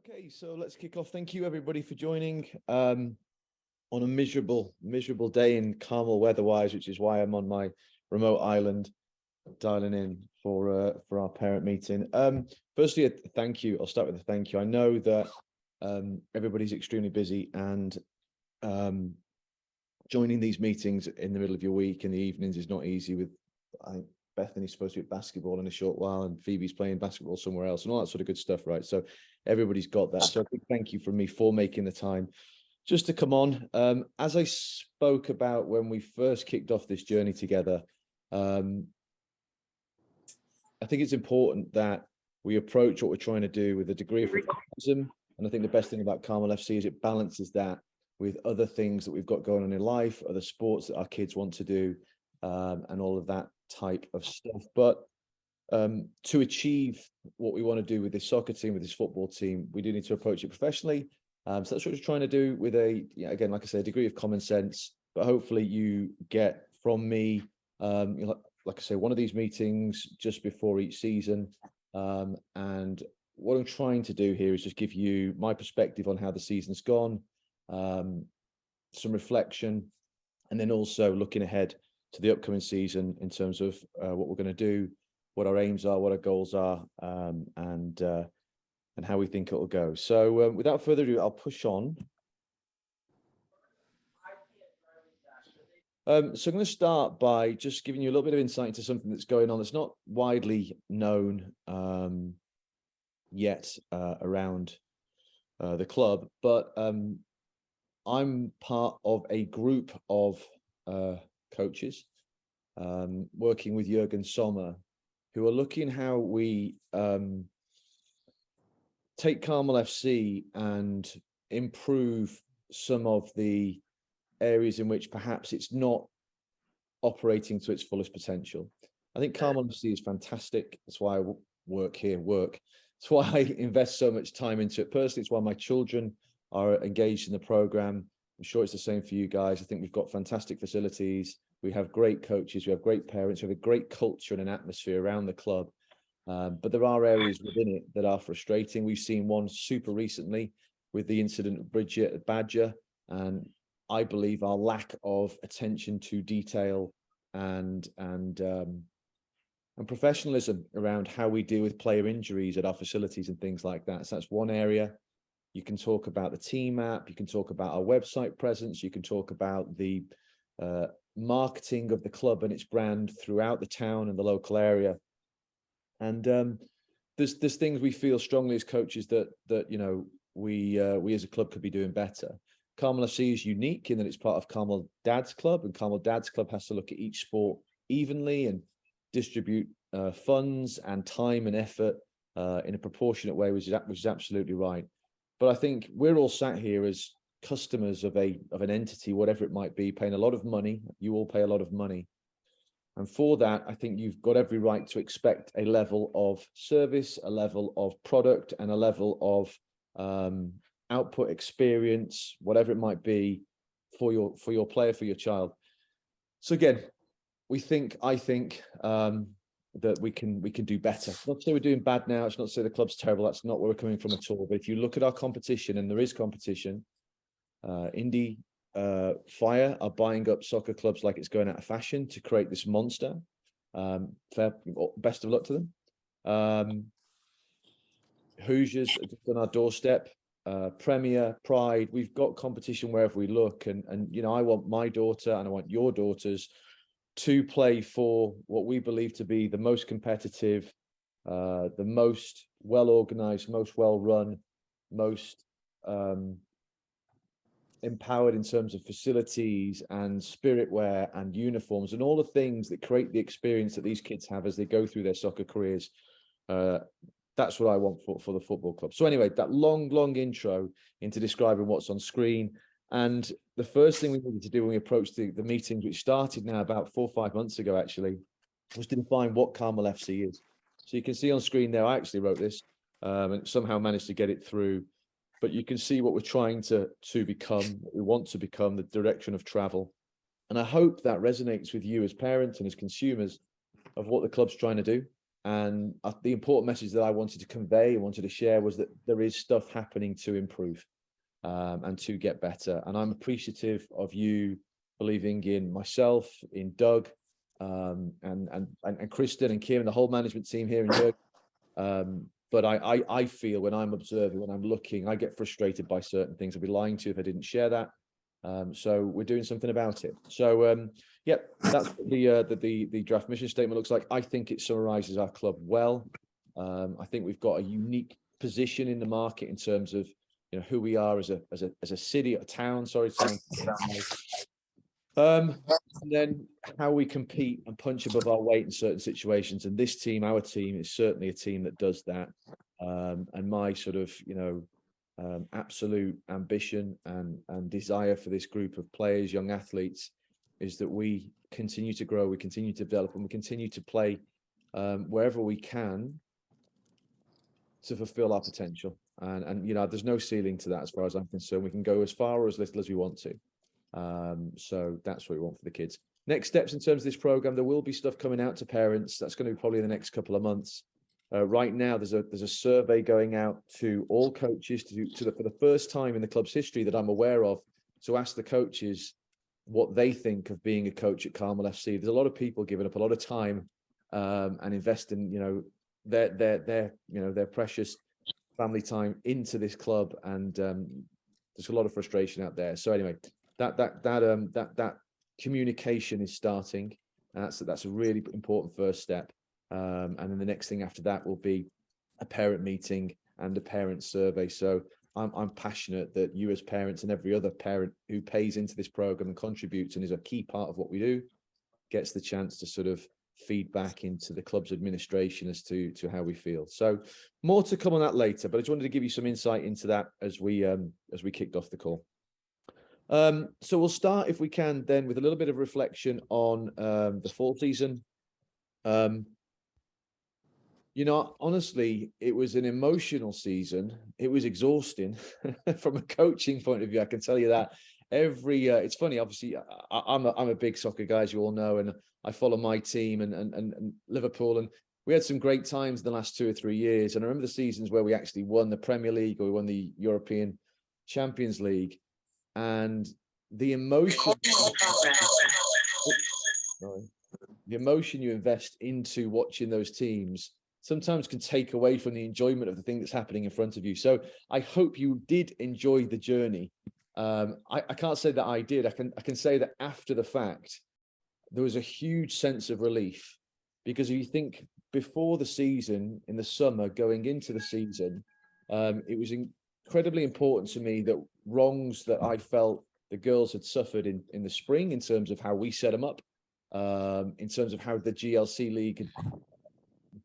Okay, so let's kick off. Thank you everybody for joining on a miserable day in Carmel weather-wise, which is why I'm on my remote island dialing in for our parent meeting. Firstly, a thank you. I'll start with a thank you. I know that everybody's extremely busy, and joining these meetings in the middle of your week in the evenings is not easy. With I think Bethany's supposed to be at basketball in a short while, and Phoebe's playing basketball somewhere else, and all that sort of good stuff, right? So everybody's got that. So a big thank you from me for making the time just to come on. As I spoke about when we first kicked off this journey together, I think it's important that we approach what we're trying to do with a degree of professionalism. And I think the best thing about Carmel FC is it balances that with other things that we've got going on in life, other sports that our kids want to do, and all of that type of stuff. But to achieve what we want to do with this soccer team, with this football team, we do need to approach it professionally. So that's what we're trying to do with again, like I say, a degree of common sense. But hopefully you get from me, like I say, one of these meetings just before each season. And what I'm trying to do here is just give you my perspective on how the season's gone, some reflection, and then also looking ahead to the upcoming season in terms of what we're going to do, what our aims are, what our goals are, and how we think it will go. So without further ado, I'll push on. So I'm going to start by just giving you a little bit of insight into something that's going on that's not widely known yet around the club, but I'm part of a group of coaches working with Jurgen Sommer, who are looking how we take Carmel FC and improve some of the areas in which perhaps it's not operating to its fullest potential. I think Carmel FC is fantastic. That's why I work here. That's why I invest so much time into it. Personally, it's why my children are engaged in the program. I'm sure it's the same for you guys. I think we've got fantastic facilities. We have great coaches. We have great parents. We have a great culture and an atmosphere around the club. But there are areas within it that are frustrating. We've seen one super recently with the incident at Bridget at Badger, and I believe our lack of attention to detail and professionalism around how we deal with player injuries at our facilities and things like that. So that's one area. You can talk about the team app. You can talk about our website presence. You can talk about the marketing of the club and its brand throughout the town and the local area. And there's things we feel strongly as coaches that you know we as a club could be doing better. Carmel FC is unique in that it's part of Carmel Dad's Club, and Carmel Dad's Club has to look at each sport evenly and distribute funds and time and effort in a proportionate way, which is absolutely right. But I think we're all sat here as customers of an entity, whatever it might be, paying a lot of money. You all pay a lot of money. And for that, I think you've got every right to expect a level of service, a level of product, and a level of output, experience, whatever it might be, for your player, for your child. So again, I think that we can do better. It's not to say we're doing bad now. It's not to say the club's terrible. That's not where we're coming from at all. But if you look at our competition, and there is competition, Indy Fire are buying up soccer clubs like it's going out of fashion to create this monster. Best of luck to them. Hoosiers are just on our doorstep. Premier, Pride, we've got competition wherever we look, and you know, I want my daughter and I want your daughters to play for what we believe to be the most competitive, the most well-organized, most well-run, most empowered in terms of facilities and spiritware and uniforms and all the things that create the experience that these kids have as they go through their soccer careers. That's what I want for the football club. So anyway, that long intro into describing what's on screen. And the first thing we needed to do when we approached the meetings, which started now about 4 or 5 months ago, actually, was to define what Carmel FC is. So you can see on screen there, I actually wrote this and somehow managed to get it through. But you can see what we're trying to become, what we want to become, the direction of travel. And I hope that resonates with you as parents and as consumers of what the club's trying to do. And the important message that I wanted to convey, wanted to share, was that there is stuff happening to improve and to get better. And I'm appreciative of you believing in myself, in Doug, and Kristen and Kim and the whole management team here in Jurgen. But I feel, when I'm observing, when I'm looking, I get frustrated by certain things. I'd be lying to you if I didn't share that. So we're doing something about it. So yeah, that's what the draft mission statement looks like. I think it summarizes our club well. I think we've got a unique position in the market in terms of, you know, who we are as a city, a town. Sorry, and then how we compete and punch above our weight in certain situations. And this team, our team, is certainly a team that does that. And my sort of, you know, absolute ambition and desire for this group of players, young athletes, is that we continue to grow, we continue to develop, and we continue to play wherever we can to fulfill our potential. And you know, there's no ceiling to that as far as I'm concerned. We can go as far or as little as we want to. So that's what we want for the kids. Next steps in terms of this program, there will be stuff coming out to parents. That's going to be probably in the next couple of months. Right now, there's a survey going out to all coaches for the first time in the club's history that I'm aware of, to ask the coaches what they think of being a coach at Carmel FC. There's a lot of people giving up a lot of time and investing, you know, their precious family time into this club, and there's a lot of frustration out there. So anyway, that communication is starting, and that's a really important first step. And then the next thing after that will be a parent meeting and a parent survey. So I'm passionate that you as parents and every other parent who pays into this program and contributes and is a key part of what we do gets the chance to sort of feed back into the club's administration as to how we feel. So more to come on that later, but I just wanted to give you some insight into that as we kicked off the call. So we'll start, if we can, then with a little bit of reflection on the fall season. You know, honestly, it was an emotional season. It was exhausting from a coaching point of view. I can tell you that. It's funny, obviously, I'm a big soccer guy, as you all know, and I follow my team and Liverpool, and we had some great times in the last 2 or 3 years. And I remember the seasons where we actually won the Premier League or we won the European Champions League, and the emotion you invest into watching those teams sometimes can take away from the enjoyment of the thing that's happening in front of you. So I hope you did enjoy the journey. I can't say that I did. I can say that after the fact, there was a huge sense of relief, because if you think before the season, in the summer, going into the season, it was incredibly important to me that wrongs that I felt the girls had suffered in the spring, in terms of how we set them up, in terms of how the GLC League had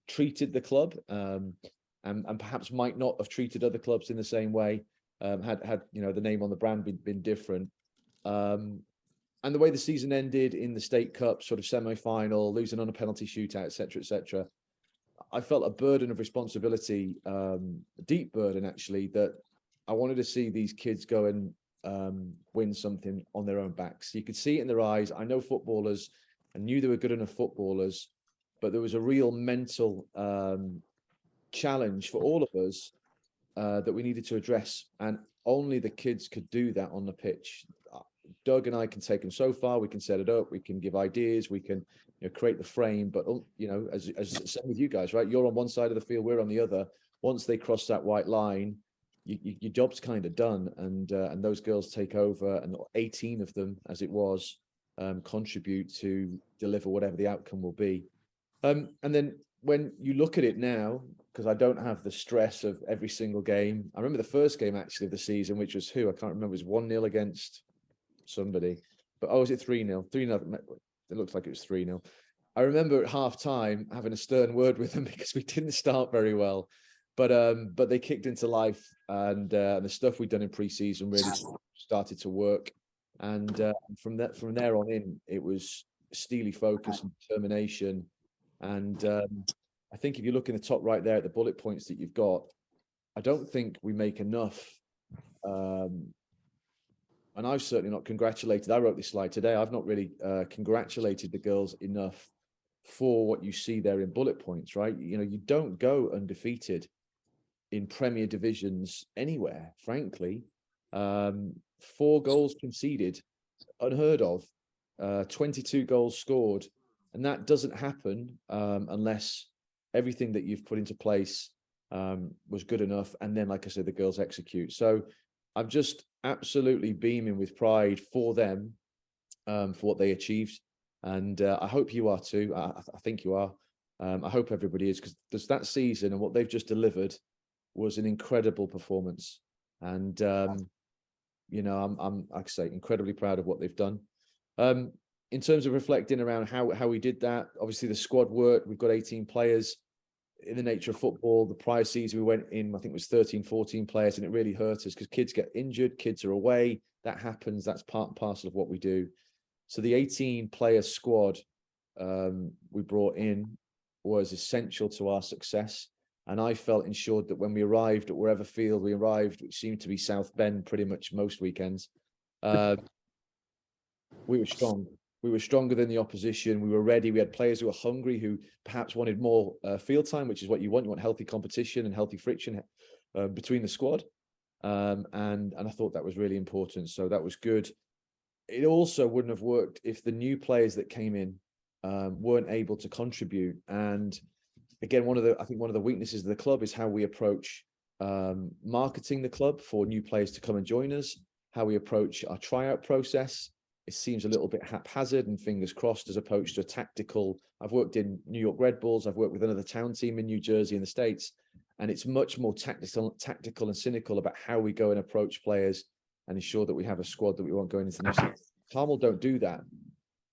treated the club, and perhaps might not have treated other clubs in the same way, had you know, the name on the brand been different, and the way the season ended in the State Cup sort of semi-final, losing on a penalty shootout, etc. I felt a burden of responsibility, a deep burden actually, that I wanted to see these kids go and win something on their own backs. You could see it in their eyes. I know footballers, I knew they were good enough footballers, but there was a real mental challenge for all of us that we needed to address, and only the kids could do that on the pitch. Doug and I can take them so far. We can set it up. We can give ideas. We can, you know, create the frame. But you know, as same with you guys, right? You're on one side of the field, we're on the other. Once they cross that white line, your job's kind of done, and those girls take over, and 18 of them, as it was, contribute to deliver whatever the outcome will be. And then when you look at it now, because I don't have the stress of every single game. I remember the first game actually of the season, which was who? I can't remember. It was 1-0 against somebody. But was it 3-0? 3-0. It looks like it was 3-0. I remember at half time having a stern word with them because we didn't start very well. But they kicked into life, and the stuff we'd done in pre-season really started to work. And from there on in, it was steely focus and determination. And I think if you look in the top right there at the bullet points that you've got, I don't think we make enough. And I've certainly not congratulated. I wrote this slide today. I've not really congratulated the girls enough for what you see there in bullet points, right? You know, you don't go undefeated in Premier divisions anywhere, frankly. 4 goals conceded, unheard of. 22 goals scored, and that doesn't happen unless everything that you've put into place was good enough. And then, like I said, the girls execute. So I'm just absolutely beaming with pride for them, for what they achieved. And I hope you are too. I think you are. I hope everybody is, because there's that season and what they've just delivered was an incredible performance. And you know, I'm like I say, incredibly proud of what they've done. In terms of reflecting around how we did that, obviously the squad worked. We've got 18 players. In the nature of football, the prior season we went in, I think it was 13, 14 players, and it really hurt us because kids get injured, kids are away. That happens. That's part and parcel of what we do. So the 18-player squad we brought in was essential to our success. And I felt ensured that when we arrived at wherever field we arrived, which seemed to be South Bend pretty much most weekends, we were strong. We were stronger than the opposition. We were ready. We had players who were hungry, who perhaps wanted more field time, which is what you want. You want healthy competition and healthy friction between the squad. And I thought that was really important. So that was good. It also wouldn't have worked if the new players that came in weren't able to contribute. And again, I think one of the weaknesses of the club is how we approach marketing the club for new players to come and join us, how we approach our tryout process. It seems a little bit haphazard and fingers crossed, as opposed to a tactical. I've worked in New York Red Bulls. I've worked with another town team in New Jersey in the States, and it's much more tactical and cynical about how we go and approach players and ensure that we have a squad that we want going into next season. Carmel don't do that.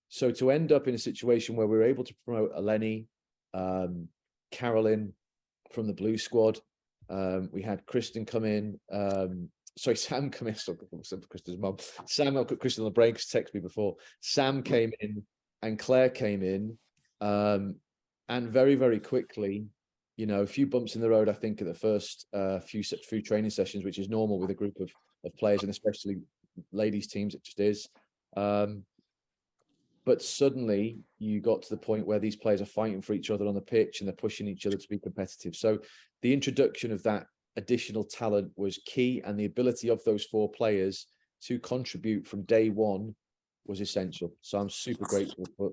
So to end up in a situation where we were able to promote Eleni, Carolyn from the Blue Squad, we had Kristen come in, Sam come in. Kristen's mum. Sam, I'll put Kristen on the brain because text me before. Sam came in and Claire came in, and very, very quickly, you know, a few bumps in the road. I think at the first few training sessions, which is normal with a group of players, and especially ladies teams, it just is. But suddenly you got to the point where these players are fighting for each other on the pitch and they're pushing each other to be competitive. So the introduction of that additional talent was key, and the ability of those 4 players to contribute from day one was essential. So I'm super grateful for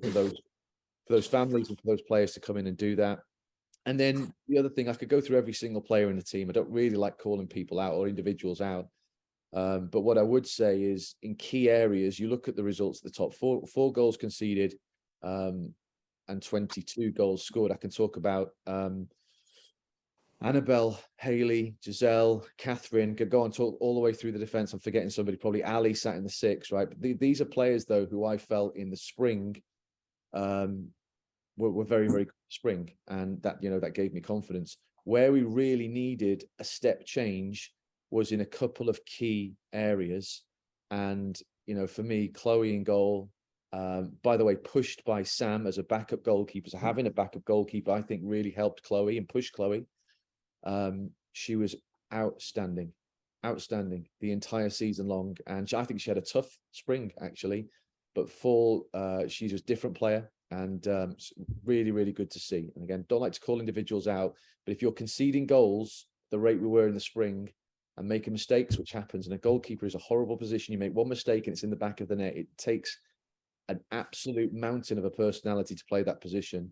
those families and for those players to come in and do that. And then the other thing, I could go through every single player in the team. I don't really like calling people out or individuals out. But what I would say is, in key areas, you look at the results at the top. 4 goals conceded, and 22 goals scored. I can talk about Annabelle, Haley, Giselle, Catherine, could go and talk all the way through the defense. I'm forgetting somebody, probably Ali sat in the 6, right? But these are players, though, who I felt in the spring were very, very good spring. And that, you know, that gave me confidence. Where we really needed a step change was in a couple of key areas. And, you know, for me, Chloe in goal, by the way, pushed by Sam as a backup goalkeeper. So having a backup goalkeeper, I think, really helped Chloe and pushed Chloe. She was outstanding the entire season long. And I think she had a tough spring, actually, but fall, she's a different player, and really, really good to see. And again, don't like to call individuals out, but if you're conceding goals the rate we were in the spring and making mistakes, which happens, and a goalkeeper is a horrible position, you make one mistake and it's in the back of the net, it takes an absolute mountain of a personality to play that position.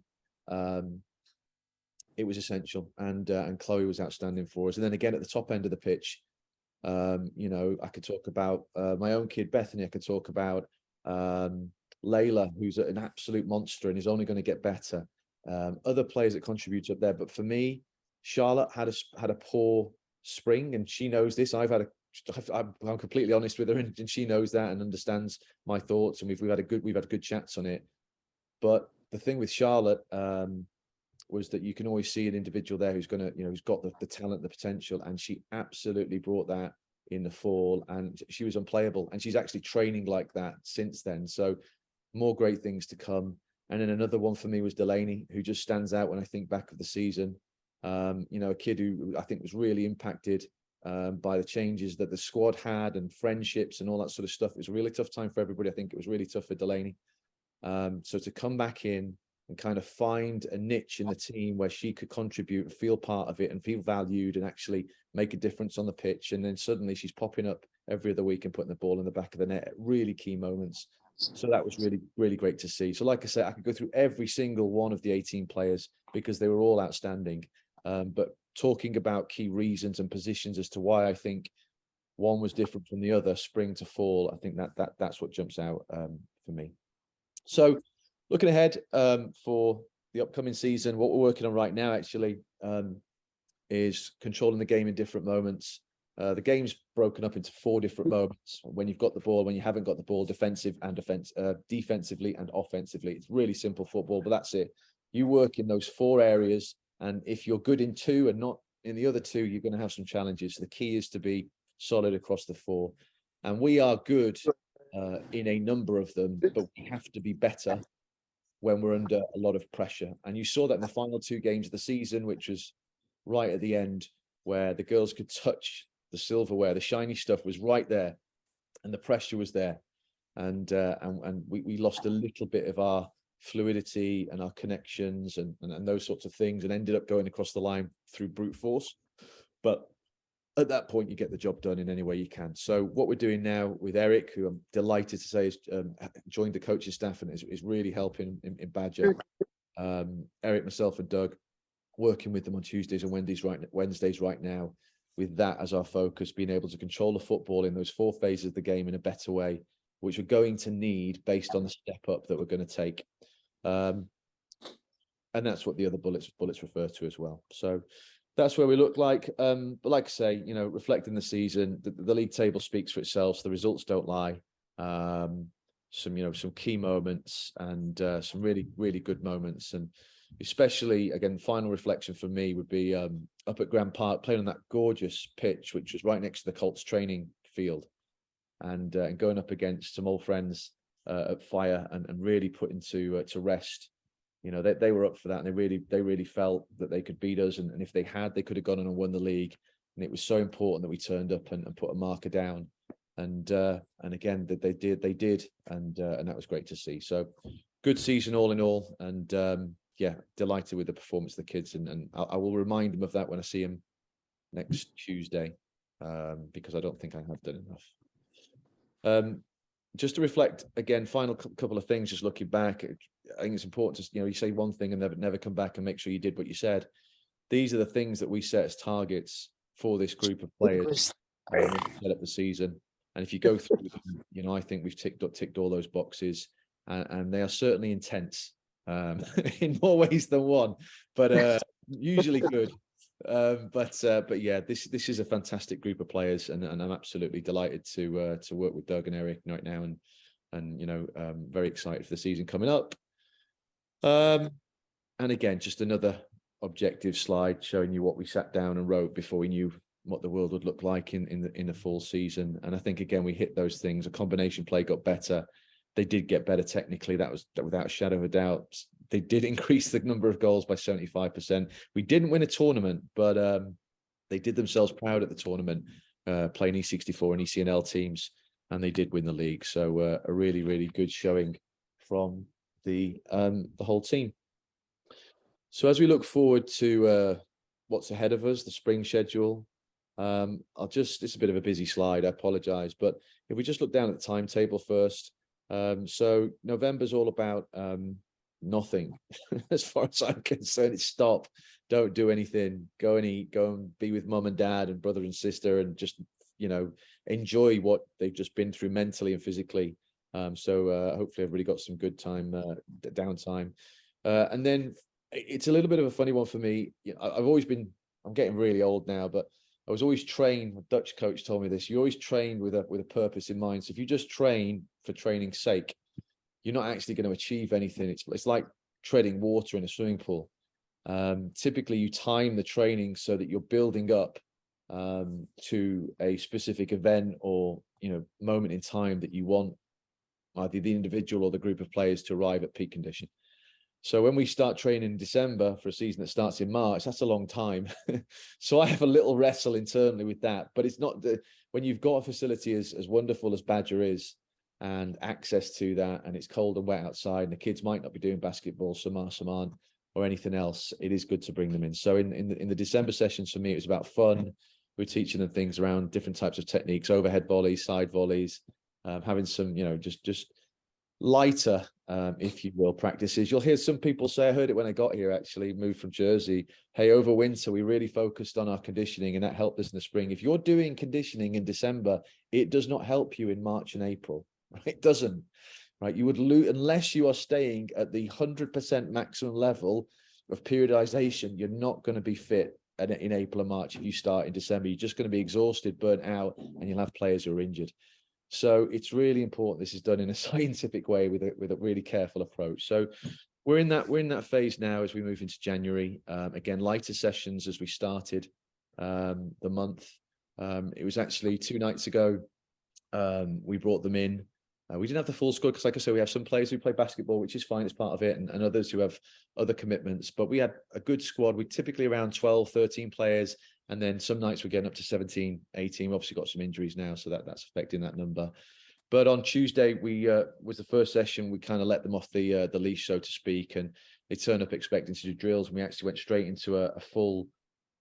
It was essential, and Chloe was outstanding for us. And then again, at the top end of the pitch, you know, I could talk about my own kid, Bethany. I could talk about Layla, who's an absolute monster and is only going to get better. Other players that contribute up there. But for me, Charlotte had a poor spring, and she knows this. I'm completely honest with her, and she knows that and understands my thoughts. And we've had good chats on it. But the thing with Charlotte was that you can always see an individual there who's going to, you know, who's got the talent, the potential, and she absolutely brought that in the fall, and she was unplayable, and she's actually training like that since then. So more great things to come. And then another one for me was Delaney, who just stands out when I think back of the season. You know, a kid who I think was really impacted by the changes that the squad had and friendships and all that sort of stuff. It was a really tough time for everybody. I think it was really tough for Delaney. So to come back in and kind of find a niche in the team where she could contribute and feel part of it and feel valued and actually make a difference on the pitch. And then suddenly she's popping up every other week and putting the ball in the back of the net at really key moments. So that was really, really great to see. So like I said, I could go through every single one of the 18 players because they were all outstanding. But talking about key reasons and positions as to why I think one was different from the other, spring to fall, I think that's what jumps out for me. So looking ahead for the upcoming season, what we're working on right now actually is controlling the game in different moments. The game's broken up into 4 different moments: when you've got the ball, when you haven't got the ball, defensively and offensively. It's really simple football, but that's it. You work in those 4 areas, and if you're good in 2 and not in the other 2, you're going to have some challenges. So the key is to be solid across the 4, and we are good in a number of them, but we have to be better when we're under a lot of pressure. And you saw that in the final 2 games of the season, which was right at the end, where the girls could touch the silverware, the shiny stuff was right there, and the pressure was there, and we lost a little bit of our fluidity and our connections and those sorts of things, and ended up going across the line through brute force. But at that point, you get the job done in any way you can. So what we're doing now with Eric, who I'm delighted to say has joined the coaching staff and is really helping in Badger. Eric, myself, and Doug, working with them on Tuesdays and Wednesdays right now, with that as our focus, being able to control the football in those 4 phases of the game in a better way, which we're going to need based on the step up that we're going to take. And that's what the other bullets refer to as well. So that's where we look like. But like I say, you know, reflecting the season, the league table speaks for itself. So the results don't lie. Some key moments and some really, really good moments. And especially, again, final reflection for me would be up at Grand Park, playing on that gorgeous pitch, which was right next to the Colts training field, and going up against some old friends at Fire and really putting to rest. You know, they were up for that, and they really felt that they could beat us, and if they had, they could have gone on and won the league. And it was so important that we turned up and put a marker down. And again, that they did, and that was great to see. So good season all in all, and yeah, delighted with the performance of the kids, and I will remind them of that when I see them next Tuesday, because I don't think I have done enough. Just to reflect again, final couple of things, just looking back, I think it's important to, you say one thing and never come back and make sure you did what you said. These are the things that we set as targets for this group of players when we set up the season. And if you go through them, I think we've ticked all those boxes, and they are certainly intense in more ways than one, but usually good. But yeah, this is a fantastic group of players, and I'm absolutely delighted to work with Doug and Eric right now, and very excited for the season coming up. And again, just another objective slide showing you what we sat down and wrote before we knew what the world would look like in the fall season. And I think again we hit those things. A combination play got better. They did get better technically. That was without a shadow of a doubt. They did increase the number of goals by 75%. We didn't win a tournament, but they did themselves proud at the tournament, playing E64 and ECNL teams, and they did win the league. So a really, really good showing from the whole team. So as we look forward to what's ahead of us, the spring schedule, it's a bit of a busy slide, I apologize, but if we just look down at the timetable first, so November's all about nothing as far as I'm concerned. It's stop, don't do anything, go and eat, go and be with mum and dad and brother and sister, and just enjoy what they've just been through mentally and physically. So hopefully everybody got some good time, downtime, and then it's a little bit of a funny one for me. I'm getting really old now, but I was always trained. A Dutch coach told me this: you always train with a purpose in mind. So if you just train for training's sake, you're not actually going to achieve anything. It's like treading water in a swimming pool. Typically, you time the training so that you're building up to a specific event or moment in time that you want either the individual or the group of players to arrive at peak condition. So when we start training in December for a season that starts in March, that's a long time. So I have a little wrestle internally with that, but it's not when you've got a facility as wonderful as Badger is, and access to that, and it's cold and wet outside, and the kids might not be doing basketball, some aren't, or anything else, it is good to bring them in. So in the December sessions, for me, it was about fun. We're teaching them things around different types of techniques, overhead volleys, side volleys, having some, just lighter, if you will, practices. You'll hear some people say, I heard it when I got here, actually, moved from Jersey. Hey, over winter, we really focused on our conditioning, and that helped us in the spring. If you're doing conditioning in December, it does not help you in March and April. It doesn't, right? You would lose, unless you are staying at the 100% maximum level of periodization, you're not going to be fit in April and March. If you start in December, you're just going to be exhausted, burnt out, and you'll have players who are injured. So it's really important this is done in a scientific way with a really careful approach. So we're in that phase now as we move into January. Again, lighter sessions as we started the month. It was actually 2 nights ago. We brought them in. We didn't have the full squad because, like I said, we have some players who play basketball, which is fine, it's part of it, and others who have other commitments. But we had a good squad. We typically around 12, 13 players. And then some nights we're getting up to 17, 18. We've obviously got some injuries now, so that's affecting that number. But on Tuesday, we was the first session. We kind of let them off the leash, so to speak, and they turned up expecting to do drills. And we actually went straight into a full,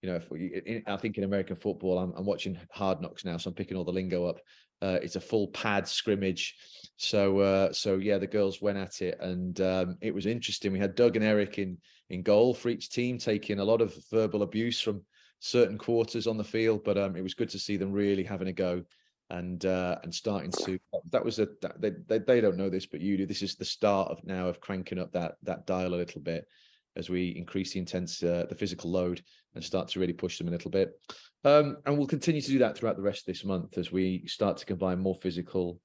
I think in American football, I'm watching Hard Knocks now, so I'm picking all the lingo up. It's a full pad scrimmage. So yeah, the girls went at it, and it was interesting. We had Doug and Eric in goal for each team, taking a lot of verbal abuse from certain quarters on the field, but it was good to see them really having a go and starting to. That was they don't know this, but you do. This is the start of cranking up that dial a little bit as we increase the physical load and start to really push them a little bit. And we'll continue to do that throughout the rest of this month as we start to combine more physical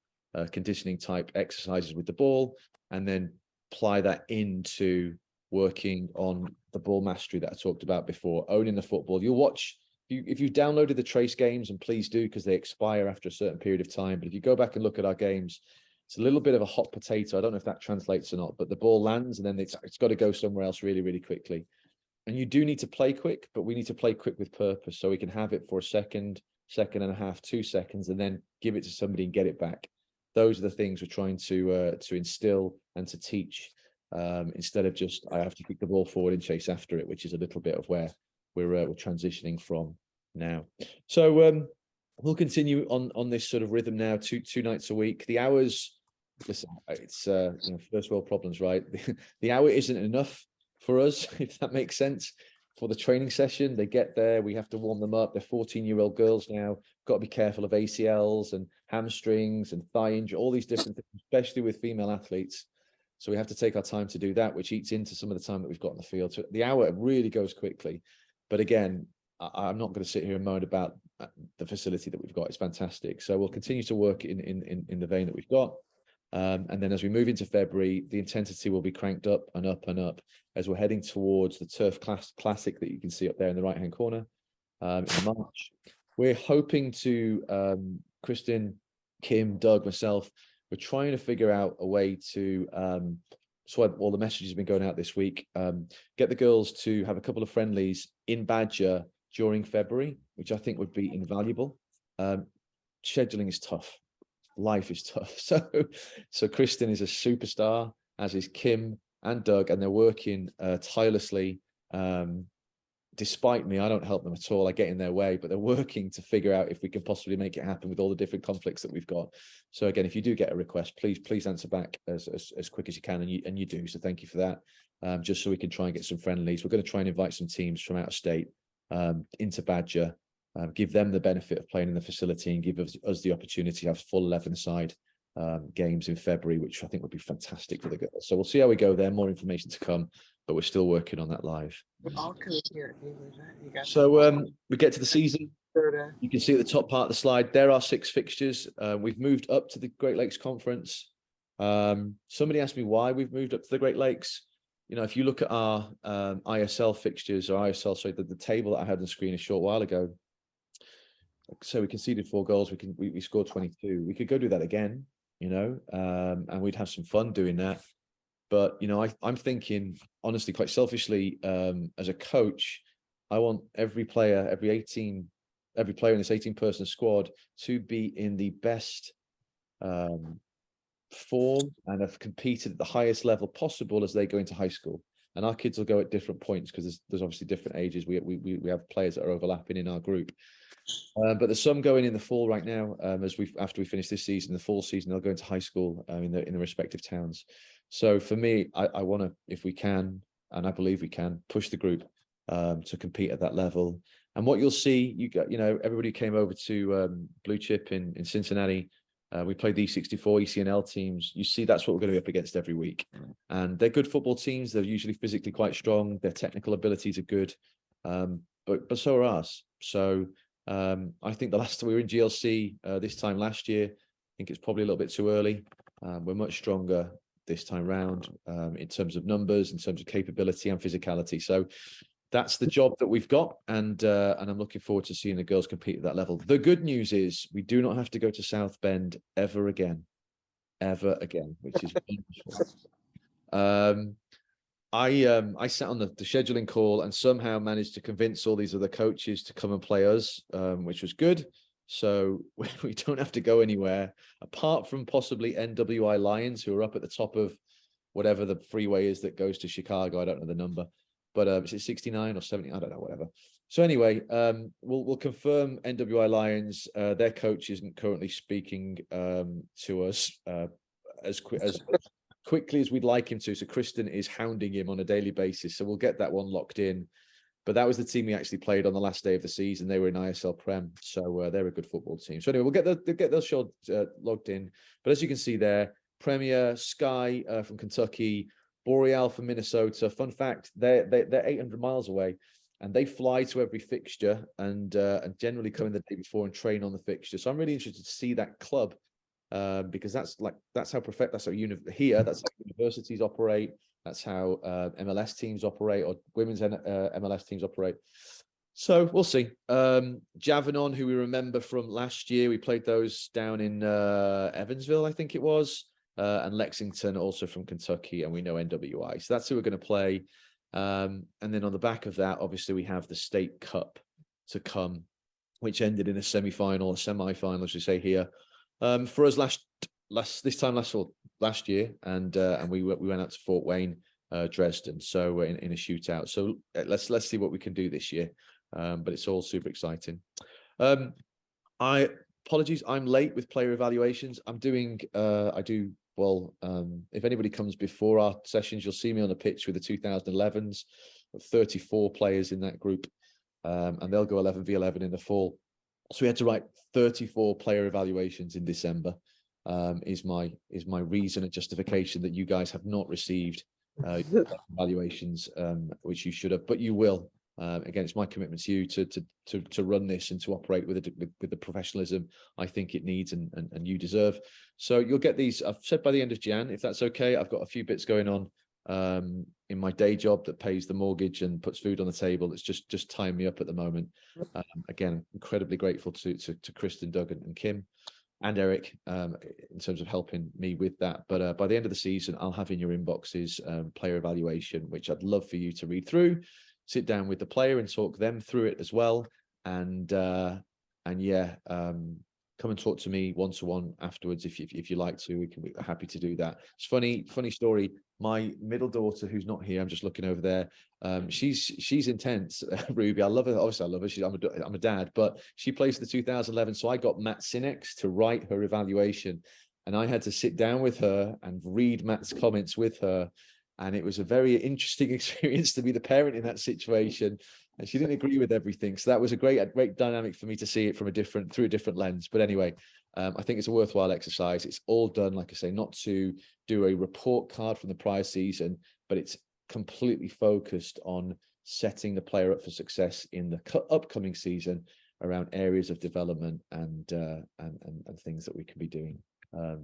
conditioning type exercises with the ball, and then apply that into working on the ball mastery that I talked about before, owning the football. You'll watch, if you've downloaded the Trace games, and please do, because they expire after a certain period of time. But if you go back and look at our games, it's a little bit of a hot potato. I don't know if that translates or not, but the ball lands and then it's got to go somewhere else really, really quickly. And you do need to play quick, but we need to play quick with purpose, so we can have it for a second and a half, 2 seconds, and then give it to somebody and get it back. Those are the things we're trying to instill and to teach. Instead of just, I have to kick the ball forward and chase after it, which is a little bit of where we're transitioning from now. So we'll continue on this sort of rhythm now, two nights a week. The hours, listen, it's first world problems, right? The hour isn't enough for us, if that makes sense, for the training session. They get there, we have to warm them up. They're 14-year-old girls now. Got to be careful of ACLs and hamstrings and thigh injury, all these different things, especially with female athletes. So we have to take our time to do that, which eats into some of the time that we've got in the field. So the hour really goes quickly. But again, I'm not going to sit here and moan about the facility that we've got. It's fantastic. So we'll continue to work in the vein that we've got. And then as we move into February, the intensity will be cranked up and up and up as we're heading towards the Turf Classic that you can see up there in the right-hand corner in March. We're hoping to, Kristen, Kim, Doug, myself, we're trying to figure out a way to, so all the messages have been going out this week, get the girls to have a couple of friendlies in Badger during February, which I think would be invaluable. Scheduling is tough. Life is tough. So Kristen is a superstar, as is Kim and Doug, and they're working tirelessly. Despite me, I don't help them at all. I get in their way, but they're working to figure out if we can possibly make it happen with all the different conflicts that we've got. So again, if you do get a request, please answer back as quick as you can, and you do. So thank you for that. Just so we can try and get some friendlies. We're going to try and invite some teams from out of state into Badger, give them the benefit of playing in the facility, and give us the opportunity to have full 11-side games in February, which I think would be fantastic for the girls. So we'll see how we go there. More information to come, but we're still working on that live. So we get to the season. You can see at the top part of the slide, there are 6 fixtures. We've moved up to the Great Lakes Conference. Somebody asked me why we've moved up to the Great Lakes. If you look at our ISL fixtures, or ISL, sorry, the table that I had on the screen a short while ago. So we conceded 4 goals. We scored 22. We could go do that again, and we'd have some fun doing that. But I'm thinking, honestly, quite selfishly, as a coach, I want every player, every player in this 18-person squad to be in the best form and have competed at the highest level possible as they go into high school. And our kids will go at different points because there's obviously different ages. We have players that are overlapping in our group. But there's some going in the fall right now. After we finish this season, the fall season, they'll go into high school in the respective towns. So for me, I want to, if we can, and I believe we can, push the group to compete at that level. And what you'll see, everybody came over to Blue Chip in Cincinnati. We played the E64, ECNL teams. You see, that's what we're going to be up against every week. And they're good football teams. They're usually physically quite strong. Their technical abilities are good, but so are ours. So I think the last time we were in GLC this time last year, I think it's probably a little bit too early. We're much stronger this time round in terms of numbers, in terms of capability and physicality. So that's the job that we've got, and I'm looking forward to seeing the girls compete at that level. The good news is we do not have to go to South Bend ever again, which is wonderful. I sat on the scheduling call and somehow managed to convince all these other coaches to come and play us, which was good. So we don't have to go anywhere apart from possibly NWI Lions, who are up at the top of whatever the freeway is that goes to Chicago. I don't know the number, but is it 69 or 70? I don't know, whatever. So anyway, we'll confirm NWI Lions. Their coach isn't currently speaking to us as quickly as we'd like him to. So Kristen is hounding him on a daily basis. So we'll get that one locked in. But that was the team we actually played on the last day of the season. They were in ISL Prem. So they're a good football team. So anyway, we'll get those shows logged in. But as you can see there, Premier, Sky from Kentucky, Boreal from Minnesota. Fun fact, they're 800 miles away. And they fly to every fixture and generally come in the day before and train on the fixture. So I'm really interested to see that club. Because that's how universities operate. That's how MLS teams operate, or women's MLS teams operate. So we'll see. Javanon, who we remember from last year, we played those down in Evansville, I think it was, and Lexington, also from Kentucky, and we know NWI. So that's who we're going to play. And then on the back of that, obviously, we have the State Cup to come, which ended in a semi-final, as we say here. For us last year, and we went out to Fort Wayne, Dresden, so in a shootout. So let's see what we can do this year. But it's all super exciting. Apologies, I'm late with player evaluations. If anybody comes before our sessions, you'll see me on the pitch with the 2011s, 34 players in that group, and they'll go 11v11 in the fall. So we had to write 34 player evaluations in December. Is my reason and justification that you guys have not received evaluations, which you should have, but you will. Again, it's my commitment to you to run this and to operate with the professionalism I think it needs and you deserve. So you'll get these. I've said by the end of Jan, if that's okay. I've got a few bits going on in my day job that pays the mortgage and puts food on the table. It's just tying me up at the moment. Again, incredibly grateful to Kristen, Doug, and Kim and Eric in terms of helping me with that. But by the end of the season, I'll have in your inboxes player evaluation, which I'd love for you to read through, sit down with the player and talk them through it as well. And yeah, come and talk to me one-to-one afterwards if you like to. We can be happy to do that. It's funny story. My middle daughter, who's not here, I'm just looking over there. She's intense, Ruby. I love her. Obviously, I love her. I'm a dad, but she plays the 2011. So I got Matt Sinex to write her evaluation, and I had to sit down with her and read Matt's comments with her. And it was a very interesting experience to be the parent in that situation. And she didn't agree with everything. So that was a great dynamic for me to see it through a different lens. But anyway, I think it's a worthwhile exercise. It's all done, like I say, not to do a report card from the prior season, but it's completely focused on setting the player up for success in the upcoming season around areas of development and things that we can be doing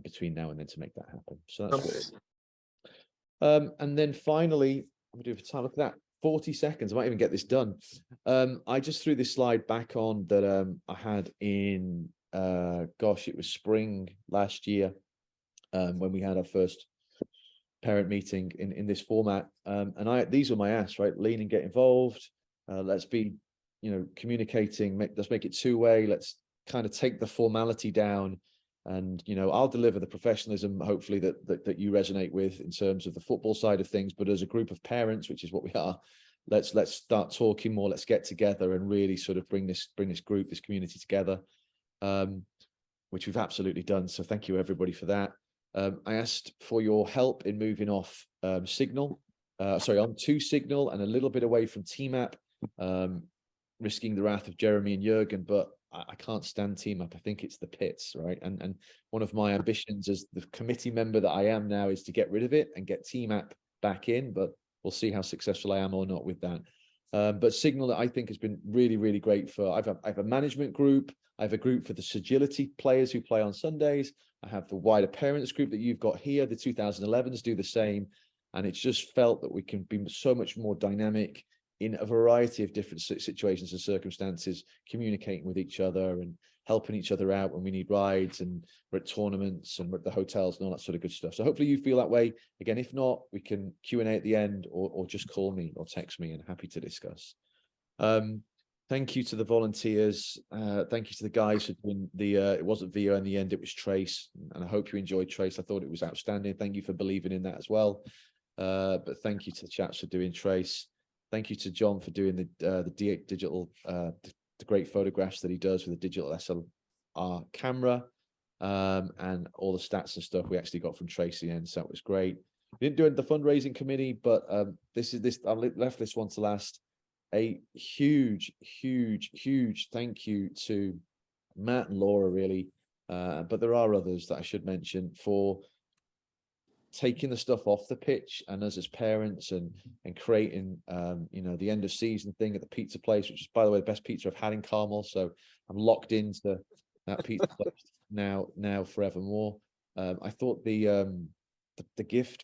between now and then to make that happen. So that's what and then finally, I'm gonna do for time. Look at that, 40 seconds. I might even get this done. I just threw this slide back on that I had in it was spring last year when we had our first parent meeting in this format. And these were my asks, right? Lean and get involved. Let's be, communicating. Let's make it two-way. Let's kind of take the formality down And I'll deliver the professionalism, hopefully that you resonate with in terms of the football side of things. But as a group of parents, which is what we are, let's start talking more. Let's get together and really sort of bring this group, this community together, which we've absolutely done. So thank you everybody for that. I asked for your help in moving off Signal, onto Signal and a little bit away from TMAP, risking the wrath of Jeremy and Jurgen, but I can't stand TMAP. I think it's the pits, right? And one of my ambitions as the committee member that I am now is to get rid of it and get TMAP back in, but we'll see how successful I am or not with that. But Signal, I think, has been really, really great for, I have a management group. I have a group for the Sagility players who play on Sundays. I have the wider parents group that you've got here. The 2011s do the same. And it's just felt that we can be so much more dynamic in a variety of different situations and circumstances, communicating with each other and helping each other out when we need rides, and we're at tournaments and we're at the hotels and all that sort of good stuff. So hopefully you feel that way. Again, if not, we can Q&A at the end, or just call me or text me, and happy to discuss. Thank you to the volunteers. Thank you to the guys who doing the, it wasn't Vio in the end, it was Trace. And I hope you enjoyed Trace. I thought it was outstanding. Thank you for believing in that as well. But thank you to the chaps for doing Trace. Thank you to John for doing the digital, the great photographs that he does with the digital SLR camera, and all the stats and stuff we actually got from Tracy, and so it was great. We didn't do it in the fundraising committee, but I left this one to last. A huge thank you to Matt and Laura, really, but there are others that I should mention for taking the stuff off the pitch, and us as parents, and creating the end of season thing at the pizza place, which is, by the way, the best pizza I've had in Carmel. So I'm locked into that pizza place now forevermore. I thought the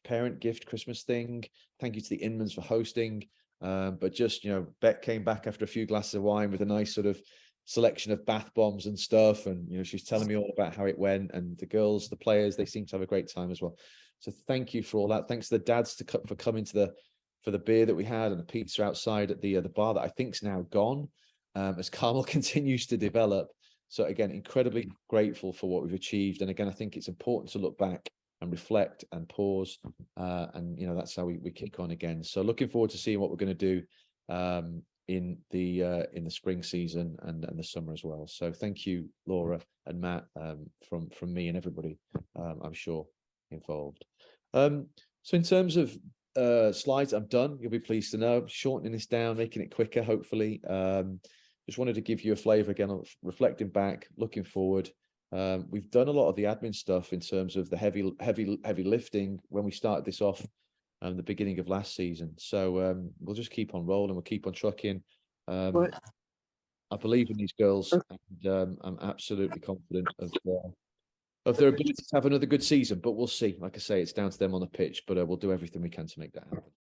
parent gift Christmas thing, thank you to the Inmans for hosting. But just, Beck came back after a few glasses of wine with a nice sort of selection of bath bombs and stuff, and she's telling me all about how it went, and the girls, the players, they seem to have a great time as well. So thank you for all that. Thanks to the dads for coming for the beer that we had and the pizza outside at the bar that I think's now gone, as Carmel continues to develop. So again, incredibly grateful for what we've achieved. And again, I think it's important to look back and reflect and pause, and that's how we kick on again. So looking forward to seeing what we're going to do in the spring season and the summer as well. So thank you, Laura and Matt, from me and everybody, I'm sure, involved. So in terms of slides, I'm done. You'll be pleased to know, shortening this down, making it quicker, hopefully. Just wanted to give you a flavor again of reflecting back, looking forward. We've done a lot of the admin stuff in terms of the heavy lifting when we started this off the beginning of last season. So we'll just keep on rolling. We'll keep on trucking. I believe in these girls, and I'm absolutely confident of their ability to have another good season. But we'll see. Like I say, it's down to them on the pitch. But we'll do everything we can to make that happen.